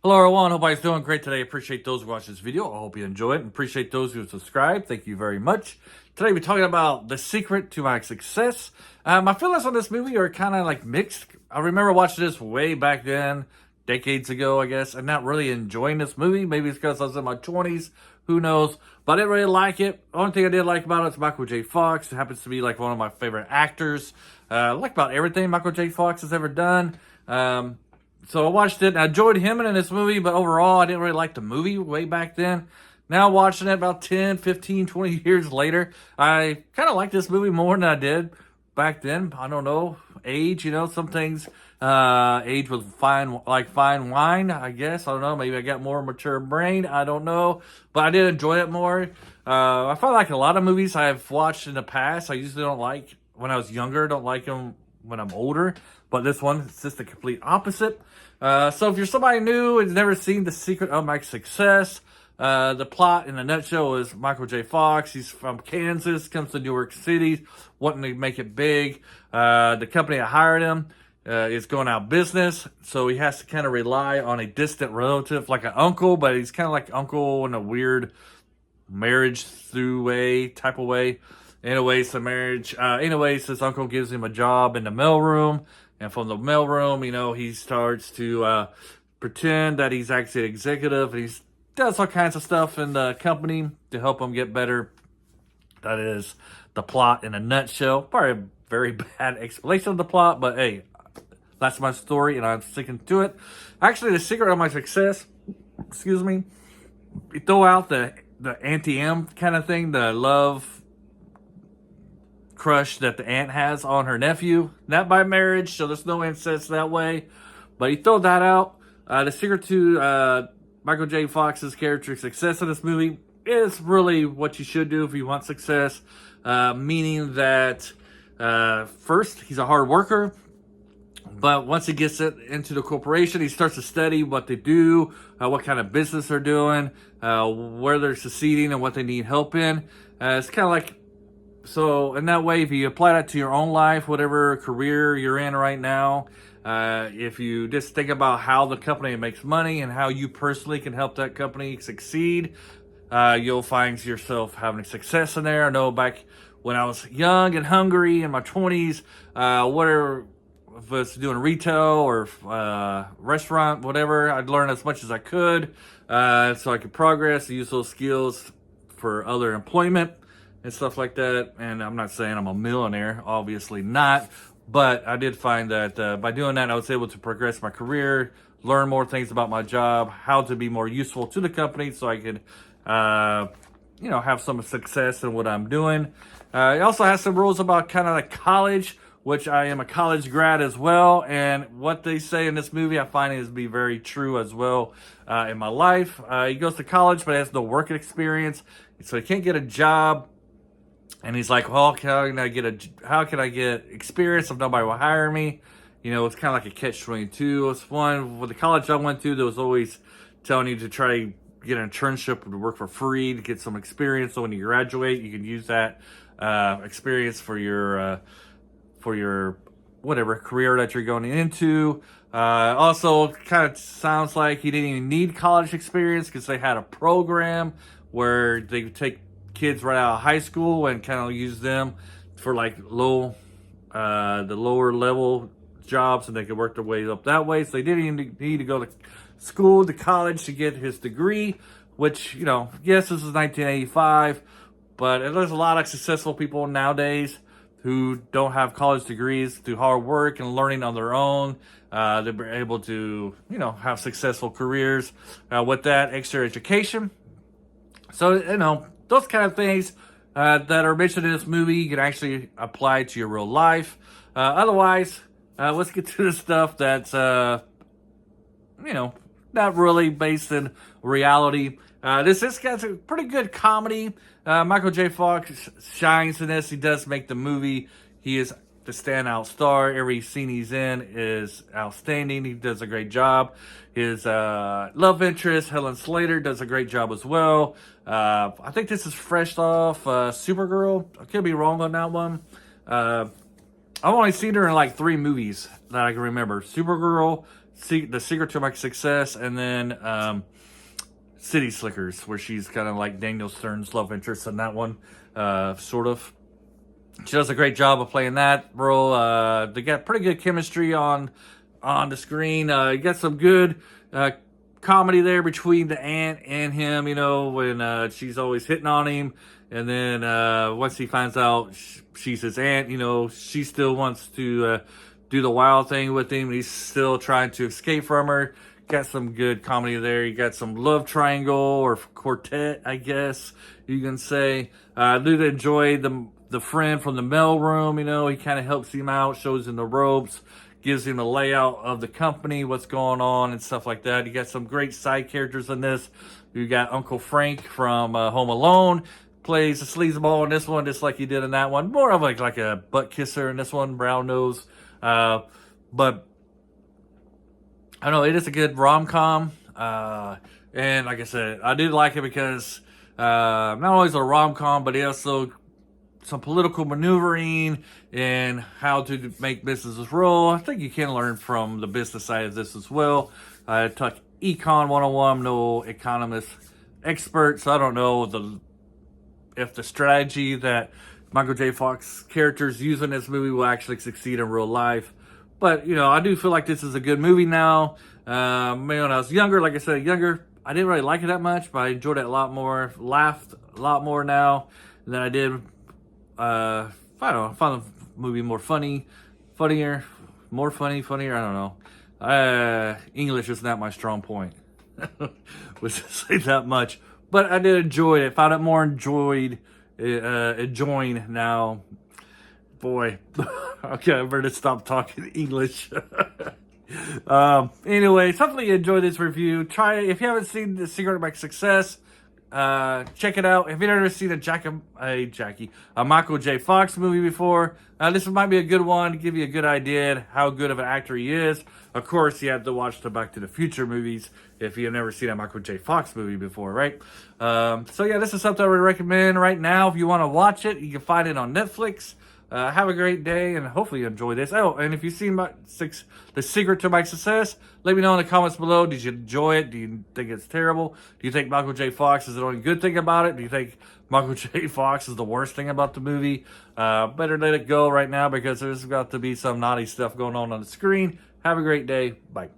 Hello everyone, hope everybody's doing great today. Appreciate those who watch this video. I hope you enjoy it. And appreciate those who subscribe. Thank you very much. Today we're talking about the secret to my success. My feelings on this movie are kind of like mixed. I remember watching this way back then, decades ago, I guess, and not really enjoying this movie. Maybe it's because I was in my 20s. Who knows? But I didn't really like it. The only thing I did like about it is Michael J. Fox. It happens to be like one of my favorite actors. I like about everything Michael J. Fox has ever done. So I watched it and I enjoyed him in this movie, but overall I didn't really like the movie way back then. Now watching it about 10, 15, 20 years later, I kind of like this movie more than I did back then. I don't know, age, some things age with fine wine, I guess. I don't know, maybe I got more mature brain, I don't know, but I did enjoy it more. I felt like a lot of movies I've watched in the past, I usually don't like when I was younger, don't like them when I'm older, but this one is just the complete opposite. So if you're somebody new and has never seen The Secret of My Success, the plot in a nutshell is Michael J. Fox. He's from Kansas, comes to New York City, wanting to make it big. The company that hired him is going out of business, so he has to kind of rely on a distant relative, like an uncle, but he's kind of like uncle in a weird marriage through way type of way. Anyways, the marriage. Anyways, his uncle gives him a job in the mailroom, and from the mailroom, he starts to pretend that he's actually an executive. He does all kinds of stuff in the company to help him get better. That is the plot in a nutshell. Probably a very bad explanation of the plot, but hey, that's my story, and I'm sticking to it. Actually, the secret of my success, excuse me, you throw out the anti-M kind of thing, the love crush that the aunt has on her nephew, not by marriage, so there's no incest that way, but you throw that out. The secret to Michael J. Fox's character's success in this movie is really what you should do if you want success, meaning that first, he's a hard worker, but once he gets into the corporation, he starts to study what they do, what kind of business they're doing, where they're succeeding and what they need help in. It's kind of like, so in that way, if you apply that to your own life, whatever career you're in right now, if you just think about how the company makes money and how you personally can help that company succeed, you'll find yourself having success in there. I know back when I was young and hungry in my 20s, whatever, if it's doing retail or restaurant, whatever, I'd learn as much as I could so I could progress, use those skills for other employment and stuff like that. And I'm not saying I'm a millionaire, obviously not, but I did find that by doing that, I was able to progress my career, learn more things about my job, how to be more useful to the company so I could, have some success in what I'm doing. It also has some rules about kind of like college, which I am a college grad as well. And what they say in this movie, I find it to be very true as well in my life. He goes to college, but has no work experience, so he can't get a job. And he's like, well, how can I get experience if nobody will hire me? It's kind of like a catch-22. It's one with the college I went to, there was always telling you to try to get an internship or to work for free to get some experience. So when you graduate, you can use that experience for your whatever career that you're going into. Also, kind of sounds like he didn't even need college experience because they had a program where they would take kids right out of high school and kind of use them for like the lower level jobs, and they could work their way up that way. So they didn't even need to go to school, to college to get his degree, which, yes, this is 1985, but there's a lot of successful people nowadays who don't have college degrees. Through hard work and learning on their own, they're able to, have successful careers with that extra education. So, those kind of things that are mentioned in this movie, you can actually apply to your real life. Otherwise, let's get to the stuff that's, not really based in reality. This guy's a pretty good comedy. Michael J. Fox shines in this. He does make the movie. He is the standout star. Every scene he's in is outstanding. He does a great job. His love interest, Helen Slater, does a great job as well. I think this is fresh off Supergirl. I could be wrong on that one. I've only seen her in like 3 movies that I can remember. Supergirl, The Secret to My Success, and then City Slickers, where she's kind of like Daniel Stern's love interest in that one, sort of. She does a great job of playing that role. They got pretty good chemistry on the screen. You got some good comedy there between the aunt and him, you know, when she's always hitting on him. And then once he finds out she's his aunt, you know, she still wants to do the wild thing with him. He's still trying to escape from her. Got some good comedy there. You got some love triangle or quartet, I guess you can say. I do enjoy the friend from the mail room, you know, he kind of helps him out, shows him the ropes, gives him the layout of the company, what's going on and stuff like that. You got some great side characters in this. You got Uncle Frank from Home Alone, plays a sleazeball in this one, just like he did in that one. More of like a butt kisser in this one, brown nose. But I don't know, it is a good rom-com. And like I said, I do like it because not only is it a rom-com, but it also some political maneuvering and how to make businesses roll. I think you can learn from the business side of this as well. I took Econ 101. I'm no economist expert, so I don't know if the strategy that Michael J. Fox characters use in this movie will actually succeed in real life. But, you know, I do feel like this is a good movie now. When I was younger, like I said, I didn't really like it that much, but I enjoyed it a lot more, laughed a lot more now than I did. I don't know, I found the movie more funnier, I don't know. English is not my strong point. Let's say that much. But I did enjoy it. Found it more enjoying now. Boy, okay, I better stop talking English. Anyway, hopefully you enjoyed this review. Try it. If you haven't seen The Secret of My Success, check it out. If you've never seen a Michael J. Fox movie before, this might be a good one to give you a good idea how good of an actor he is. Of course, you have to watch the Back to the Future movies if you've never seen a Michael J. Fox movie before, right? So yeah, this is something I would recommend right now. If you want to watch it, you can find it on Netflix. Have a great day, and hopefully you enjoy this. Oh, and if you've seen The Secret to My Success, let me know in the comments below. Did you enjoy it? Do you think it's terrible? Do you think Michael J. Fox is the only good thing about it? Do you think Michael J. Fox is the worst thing about the movie? Better let it go right now because there's got to be some naughty stuff going on the screen. Have a great day. Bye.